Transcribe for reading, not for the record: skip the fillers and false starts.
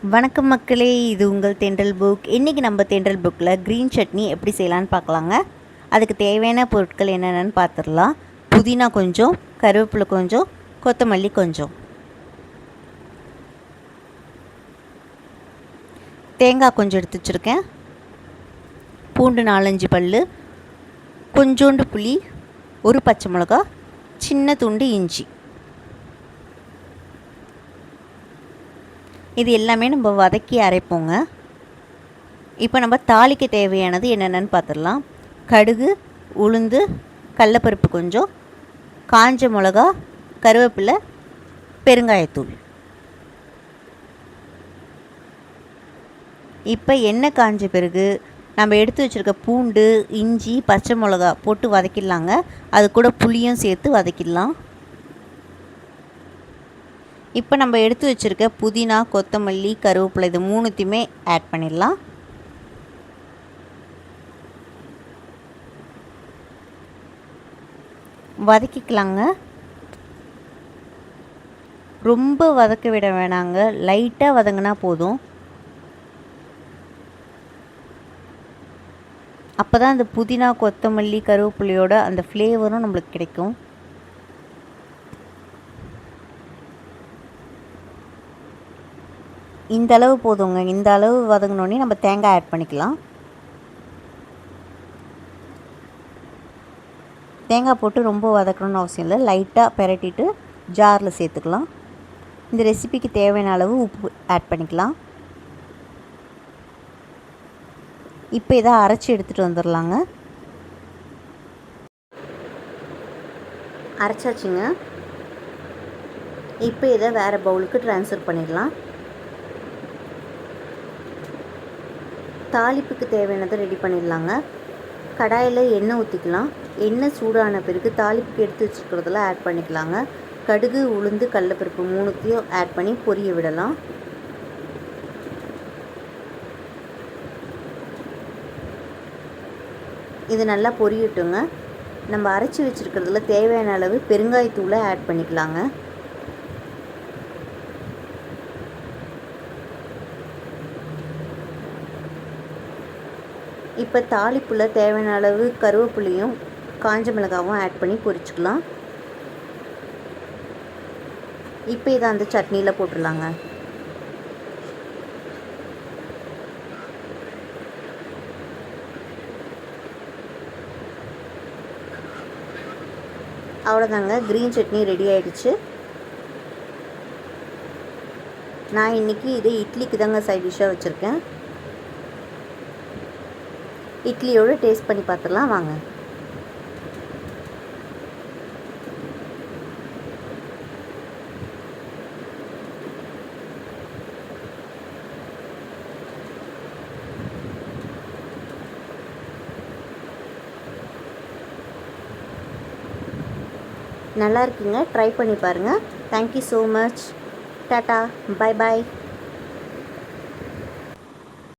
வணக்கம் மக்களே, இது உங்கள் தென்றல் புக். இன்றைக்கி நம்ம தென்றல் புக்கில் க்ரீன் சட்னி எப்படி செய்யலான்னு பார்க்கலாங்க. அதுக்கு தேவையான பொருட்கள் என்னென்னு பார்த்துடலாம். புதினா கொஞ்சம், கருவேப்பிலை கொஞ்சம், கொத்தமல்லி கொஞ்சம், தேங்காய் கொஞ்சம் எடுத்து வச்சுருக்கேன், பூண்டு 4-5 பல், கொஞ்சோண்டு புளி, ஒரு பச்சை மிளகா, சின்ன துண்டு இஞ்சி. இது எல்லாமே நம்ம வதக்கி அரைப்போங்க. இப்போ நம்ம தாளிக்க தேவையானது என்னென்னு பார்த்துடலாம். கடுகு, உளுந்து, கடலப்பருப்பு கொஞ்சம், காஞ்ச மிளகா, கருவேப்பிலை, பெருங்காயத்தூள். இப்போ எண்ணெய் காஞ்ச பிறகு நம்ம எடுத்து வச்சுருக்க பூண்டு, இஞ்சி, பச்சை மிளகா போட்டு வதக்கிடலாங்க. அது கூட புளியும் சேர்த்து வதக்கிடலாம். இப்போ நம்ம எடுத்து வச்சுருக்க புதினா, கொத்தமல்லி, கருவேப்பிலை இது மூணுத்தையுமே ஆட் பண்ணிடலாம். வதக்கிக்கலாங்க. ரொம்ப வதக்க விட வேணாங்க, லைட்டாக வதங்கினா போதும். அப்போ தான் அந்த புதினா, கொத்தமல்லி, கருவேப்பிலையோட அந்த ஃப்ளேவரும் நம்மளுக்கு கிடைக்கும். இந்த அளவு போதுங்க. இந்த அளவு வதங்கினோடனே நம்ம தேங்காய் ஆட் பண்ணிக்கலாம். தேங்காய் போட்டு ரொம்ப வதக்கணும்னு அவசியம் இல்லை, லைட்டாக பெரட்டிட்டு ஜாரில் சேர்த்துக்கலாம். இந்த ரெசிபிக்கு தேவையான அளவு உப்பு ஆட் பண்ணிக்கலாம். இப்போ இதை அரைச்சி எடுத்துகிட்டு வந்துடலாங்க. அரைச்சாச்சுங்க. இப்போ இதை வேறு பவுலுக்கு ட்ரான்ஸ்ஃபர் பண்ணிடலாம். தாளிப்புக்கு தேவையானதை ரெடி பண்ணிடலாங்க. கடாயில் எண்ணெய் ஊற்றிக்கலாம். எண்ணெய் சூடான பிறகு தாளிப்புக்கு எடுத்து வச்சுருக்கிறதுல ஆட் பண்ணிக்கலாங்க. கடுகு, உளுந்து, கடலப்பருப்பு மூணுத்தையும் ஆட் பண்ணி பொரிய விடலாம். இது நல்லா பொரியட்டுங்க. நம்ம அரைச்சி வச்சுருக்கிறதுல தேவையான அளவு பெருங்காயத்தூளை ஆட் பண்ணிக்கலாங்க. இப்போ தாளிப்பில் தேவையான அளவு கருவேப்பிலையும் காஞ்ச மிளகாவும் ஆட் பண்ணி பொரிச்சுக்கலாம். இப்போ இதை அந்த சட்னியில் போட்டுடலாங்க. அவ்வளோதாங்க, க்ரீன் சட்னி ரெடி ஆகிடுச்சு. நான் இன்றைக்கி இதை இட்லிக்கு தாங்க சைட் டிஷ்ஷாக வச்சுருக்கேன். இட்லியோடு டேஸ்ட் பண்ணி பார்த்துடலாம் வாங்க. நல்லா இருக்குங்க, ட்ரை பண்ணி பாருங்கள். Thank you so much. Tata, bye bye.